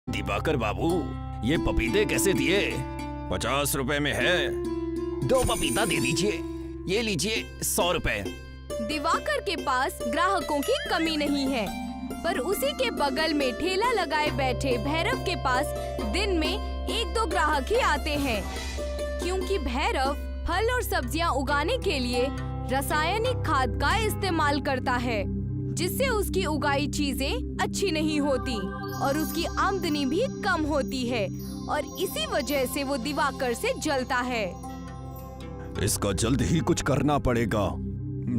दिवाकर बाबू, ये पपीते कैसे दिए? 50 रुपए में है। 2 पपीता दे दीजिए। ये लीजिए 100 रुपए। दिवाकर के पास ग्राहकों की कमी नहीं है, पर उसी के बगल में ठेला लगाए बैठे भैरव के पास दिन में 1-2 ग्राहक ही आते हैं, क्योंकि भैरव फल और सब्जियां उगाने के लिए रासायनिक खाद का इस्तेमाल करता है, जिससे उसकी उगाई चीजें अच्छी नहीं होती और उसकी आमदनी भी कम होती है, और इसी वजह से वो दिवाकर से जलता है। इसका जल्द ही कुछ करना पड़ेगा,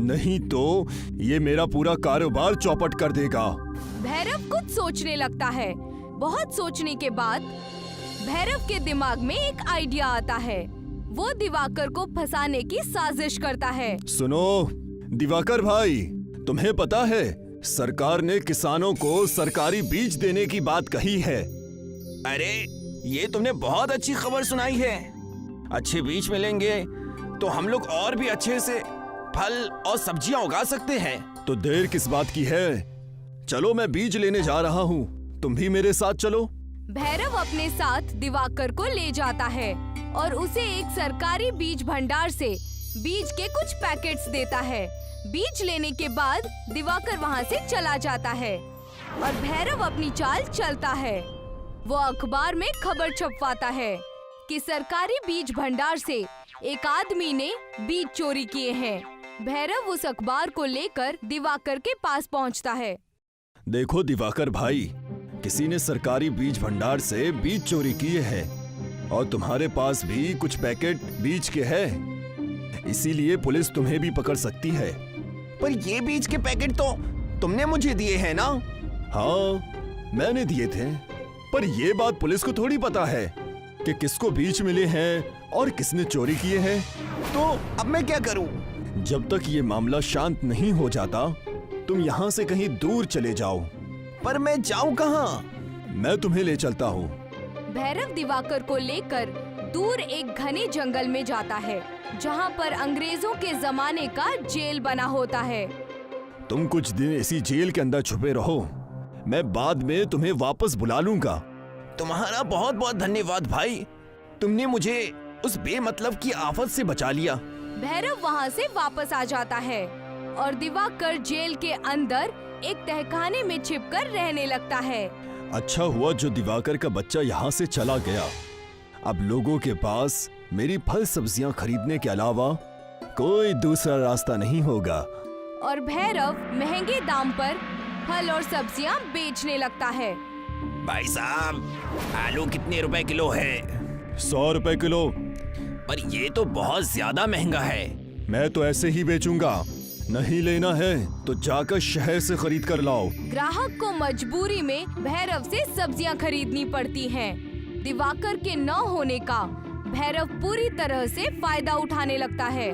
नहीं तो ये मेरा पूरा कारोबार चौपट कर देगा। भैरव कुछ सोचने लगता है। बहुत सोचने के बाद भैरव के दिमाग में एक आइडिया आता है। वो दिवाकर को फंसाने की साजिश करता है। सुनो दिवाकर भाई, तुम्हें पता है सरकार ने किसानों को सरकारी बीज देने की बात कही है। अरे, ये तुमने बहुत अच्छी खबर सुनाई है। अच्छे बीज मिलेंगे तो हम लोग और भी अच्छे से फल और सब्जियां उगा सकते हैं। तो देर किस बात की है? चलो मैं बीज लेने जा रहा हूँ, तुम भी मेरे साथ चलो। भैरव अपने साथ दिवाकर को ले जाता है और उसे एक सरकारी बीज भंडार से बीज के कुछ पैकेट्स देता है। बीज लेने के बाद दिवाकर वहाँ से चला जाता है और भैरव अपनी चाल चलता है। वो अखबार में खबर छपवाता है कि सरकारी बीज भंडार से एक आदमी ने बीज चोरी किए हैं। भैरव उस अखबार को लेकर दिवाकर के पास पहुंचता है। देखो दिवाकर भाई, किसी ने सरकारी बीज भंडार से बीज चोरी किए हैं और तुम्हारे पास भी कुछ पैकेट बीज के हैं, इसीलिए पुलिस तुम्हें भी पकड़ सकती है। पर ये बीज के पैकेट तो तुमने मुझे दिए हैं ना? हाँ, मैंने दिए थे, पर ये बात पुलिस को थोड़ी पता है कि किसको बीज मिले हैं और किसने चोरी किए हैं। तो अब मैं क्या करूं? जब तक ये मामला शांत नहीं हो जाता, तुम यहाँ से कहीं दूर चले जाओ। पर मैं जाऊं कहाँ? मैं तुम्हें ले चलता हूँ। भैरव दिवाकर को लेकर दूर एक घने जंगल में जाता है, जहाँ पर अंग्रेजों के जमाने का जेल बना होता है। तुम कुछ दिन इसी जेल के अंदर छुपे रहो, मैं बाद में तुम्हें वापस बुला लूंगा। तुम्हारा बहुत बहुत धन्यवाद भाई, तुमने मुझे उस बेमतलब की आफत से बचा लिया। भैरव वहाँ से वापस आ जाता है और दिवाकर जेल के अंदर एक तहखाने में छिपकर रहने लगता है। अच्छा हुआ जो दिवाकर का बच्चा यहाँ से चला गया। अब लोगों के पास मेरी फल सब्जियाँ खरीदने के अलावा कोई दूसरा रास्ता नहीं होगा। और भैरव महंगे दाम पर फल और सब्जियाँ बेचने लगता है। भाई साहब, आलू कितने रुपए किलो है? 100 रुपए किलो। पर ये तो बहुत ज्यादा महंगा है। मैं तो ऐसे ही बेचूंगा, नहीं लेना है तो जाकर शहर से खरीद कर लाओ। ग्राहक को मजबूरी में भैरव से सब्जियां खरीदनी पड़ती हैं। दिवाकर के न होने का भैरव पूरी तरह से फायदा उठाने लगता है।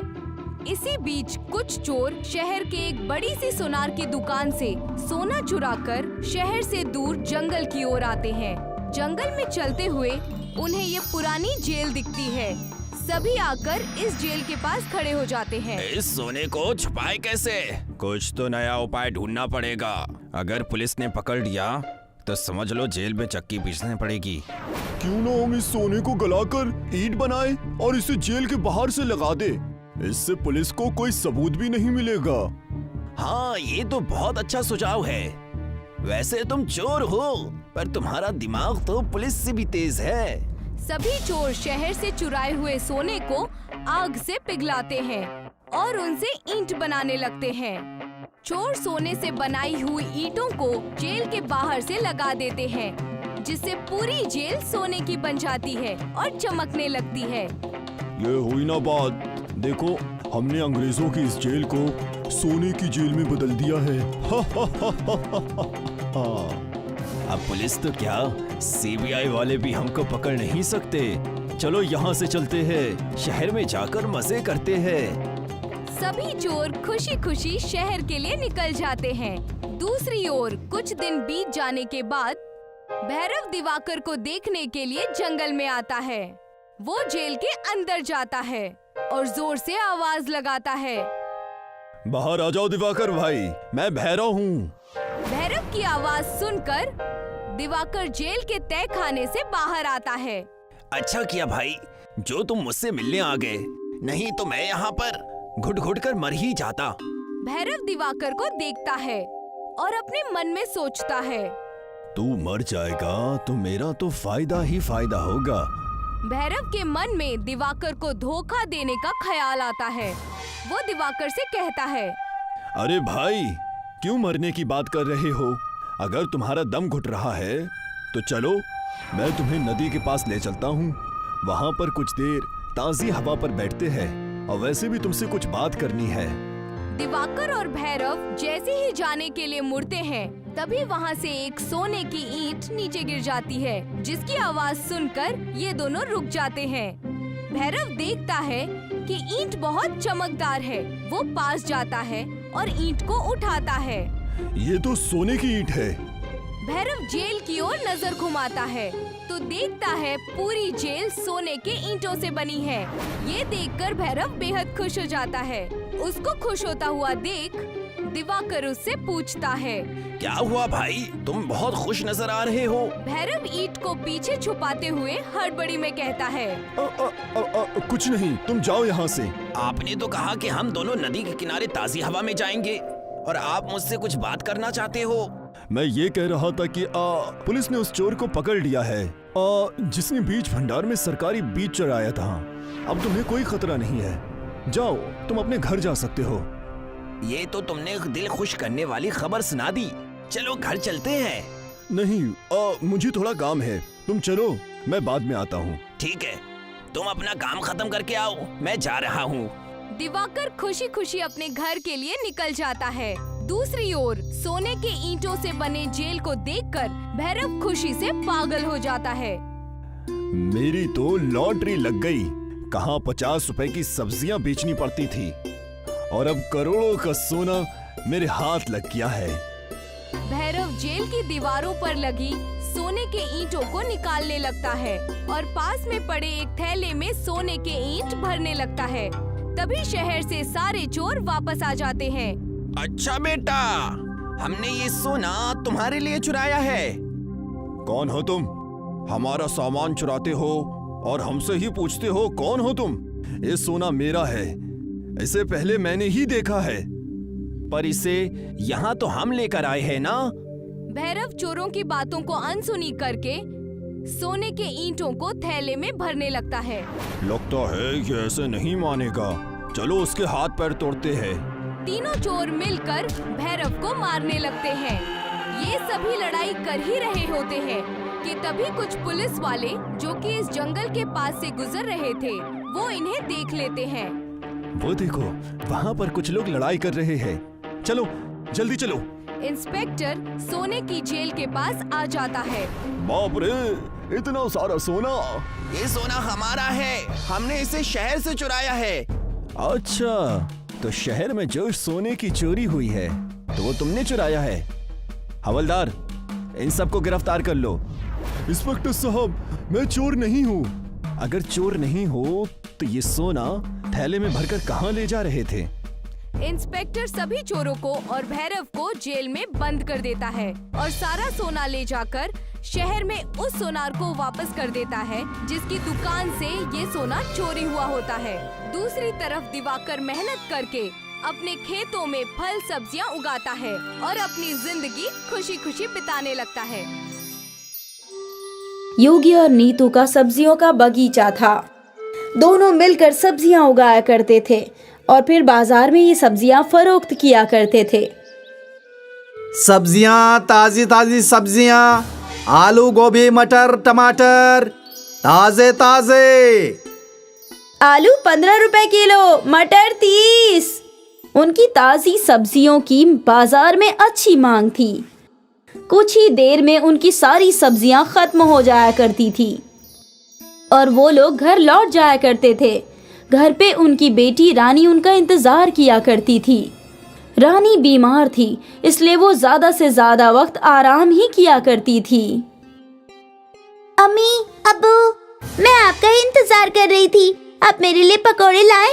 इसी बीच कुछ चोर शहर के एक बड़ी सी सुनार की दुकान से सोना चुराकर शहर से दूर जंगल की ओर आते हैं। जंगल में चलते हुए उन्हें ये पुरानी जेल दिखती है। सभी आकर इस जेल के पास खड़े हो जाते हैं। इस सोने को छुपाए कैसे? कुछ तो नया उपाय ढूंढना पड़ेगा। अगर पुलिस ने पकड़ लिया तो समझ लो जेल में चक्की पीसनी पड़ेगी। क्यों ना हम इस सोने को गलाकर ईंट बनाए और इसे जेल के बाहर से लगा दे, इससे पुलिस को कोई सबूत भी नहीं मिलेगा। हाँ, ये तो बहुत अच्छा सुझाव है। वैसे तुम चोर हो, पर तुम्हारा दिमाग तो पुलिस से भी तेज है। सभी चोर शहर से चुराए हुए सोने को आग से पिघलाते हैं और उनसे ईंट बनाने लगते हैं। चोर सोने से बनाई हुई ईंटों को जेल के बाहर से लगा देते हैं, जिससे पूरी जेल सोने की बन जाती है और चमकने लगती है। ये हुई ना बात, देखो हमने अंग्रेजों की इस जेल को सोने की जेल में बदल दिया है। अब पुलिस तो क्या, सीबीआई वाले भी हमको पकड़ नहीं सकते। चलो यहाँ से चलते हैं, शहर में जाकर मजे करते हैं। सभी चोर खुशी खुशी शहर के लिए निकल जाते हैं। दूसरी ओर कुछ दिन बीत जाने के बाद भैरव दिवाकर को देखने के लिए जंगल में आता है। वो जेल के अंदर जाता है और जोर से आवाज लगाता है, बाहर आ जाओ दिवाकर भाई, मैं भैरव हूँ। भैरव की आवाज सुनकर दिवाकर जेल के तय खाने से बाहर आता है। अच्छा किया भाई, जो तुम मुझसे मिलने आ गए, नहीं तो मैं यहाँ पर घुट घुट कर मर ही जाता। भैरव दिवाकर को देखता है और अपने मन में सोचता है, तू मर जाएगा तो मेरा तो फायदा ही फायदा होगा। भैरव के मन में दिवाकर को धोखा देने का ख्याल आता है। वो दिवाकर से कहता है, अरे भाई, क्यों मरने की बात कर रहे हो? अगर तुम्हारा दम घुट रहा है तो चलो, मैं तुम्हें नदी के पास ले चलता हूँ। वहाँ पर कुछ देर ताज़ी हवा पर बैठते हैं, और वैसे भी तुमसे कुछ बात करनी है। दिवाकर और भैरव जैसे ही जाने के लिए मुड़ते हैं, तभी वहाँ से एक सोने की ईंट नीचे गिर जाती है, जिसकी आवाज सुनकर ये दोनों रुक जाते हैं। भैरव देखता है कि ईंट बहुत चमकदार है। वो पास जाता है और ईंट को उठाता है। ये तो सोने की ईंट है। भैरव जेल की ओर नजर घुमाता है तो देखता है पूरी जेल सोने के ईंटों से बनी है। ये देखकर भैरव बेहद खुश हो जाता है। उसको खुश होता हुआ देख दिवाकर उससे पूछता है, क्या हुआ भाई, तुम बहुत खुश नजर आ रहे हो। भैरव ईंट को पीछे छुपाते हुए हड़बड़ी में कहता है, कुछ नहीं, तुम जाओ यहाँ से। आपने तो कहा कि हम दोनों नदी के किनारे ताज़ी हवा में जाएंगे, और आप मुझसे कुछ बात करना चाहते हो। मैं ये कह रहा था कि पुलिस ने उस चोर को पकड़ लिया है, जिसने बीज भंडार में सरकारी बीज चुराया था। अब तुम्हें कोई खतरा नहीं है। जाओ, तुम अपने घर जा सकते हो। ये तो तुमने दिल खुश करने वाली खबर सुना दी। चलो घर चलते हैं। नहीं, मुझे थोड़ा काम है। तुम चलो, मैं बाद में आता हूँ। ठीक है, तुम अपना काम खत्म करके आओ, मैं जा रहा हूँ। दिवाकर खुशी खुशी अपने घर के लिए निकल जाता है। दूसरी ओर सोने के ईंटों से बने जेल को देखकर भैरव खुशी से पागल हो जाता है। मेरी तो लॉटरी लग गई। कहाँ 50 रुपए की सब्जियां बेचनी पड़ती थी, और अब करोड़ों का सोना मेरे हाथ लग गया है। भैरव जेल की दीवारों पर लगी सोने के ईंटों को निकालने लगता है और पास में पड़े एक थैले में सोने के ईंट भरने लगता है। तभी शहर से सारे चोर वापस आ जाते हैं। अच्छा बेटा, हमने ये सोना तुम्हारे लिए चुराया है। कौन हो तुम? हमारा सामान चुराते हो और हमसे ही पूछते हो कौन हो तुम? ये सोना मेरा है, इसे पहले मैंने ही देखा है। पर इसे यहाँ तो हम लेकर आए हैं ना। भैरव चोरों की बातों को अनसुनी करके सोने के ईंटों को थैले में भरने लगता है। लगता है ये ऐसे नहीं मानेगा। चलो उसके हाथ पैर तोड़ते हैं। तीनों चोर मिलकर भैरव को मारने लगते हैं। ये सभी लड़ाई कर ही रहे होते हैं कि तभी कुछ पुलिस वाले जो कि इस जंगल के पास से गुजर रहे थे, वो इन्हें देख लेते हैं। वो देखो, वहाँ पर कुछ लोग लड़ाई कर रहे हैं। चलो, जल्दी चलो। इंस्पेक्टर सोने की जेल के पास आ जाता है। बाप रे, इतना सारा सोना! ये सोना हमारा है, हमने इसे शहर से चुराया है। अच्छा, तो शहर में जो सोने की चोरी हुई है तो वो तुमने चुराया है। हवलदार, इन सबको गिरफ्तार कर लो। इंस्पेक्टर साहब, मैं चोर नहीं हूँ। अगर चोर नहीं हो तो ये सोना थैले में भरकर कहाँ ले जा रहे थे? इंस्पेक्टर सभी चोरों को और भैरव को जेल में बंद कर देता है और सारा सोना ले जाकर शहर में उस सोनार को वापस कर देता है जिसकी दुकान से ये सोना चोरी हुआ होता है। दूसरी तरफ दिवाकर मेहनत करके अपने खेतों में फल सब्जियां उगाता है और अपनी जिंदगी खुशी खुशी बिताने लगता है। योगी और नीतू का सब्जियों का बगीचा था। दोनों मिलकर सब्जियां उगाया करते थे और फिर बाजार में ये सब्जियां फरोख्त किया करते थे। सब्जियां, ताजी ताजी सब्जियां, आलू, गोभी, मटर, टमाटर, ताजे ताजे। आलू 15 रुपए किलो, मटर 30। उनकी ताजी सब्जियों की बाजार में अच्छी मांग थी। कुछ ही देर में उनकी सारी सब्जियां खत्म हो जाया करती थी और वो लोग घर लौट जाया करते थे। घर पे उनकी बेटी रानी उनका इंतजार किया करती थी। रानी बीमार थी, इसलिए वो ज्यादा से ज्यादा वक्त आराम ही किया करती थी। अम्मी, अब्बू, मैं आपका ही इंतजार कर रही थी। आप मेरे लिए पकौड़े लाए?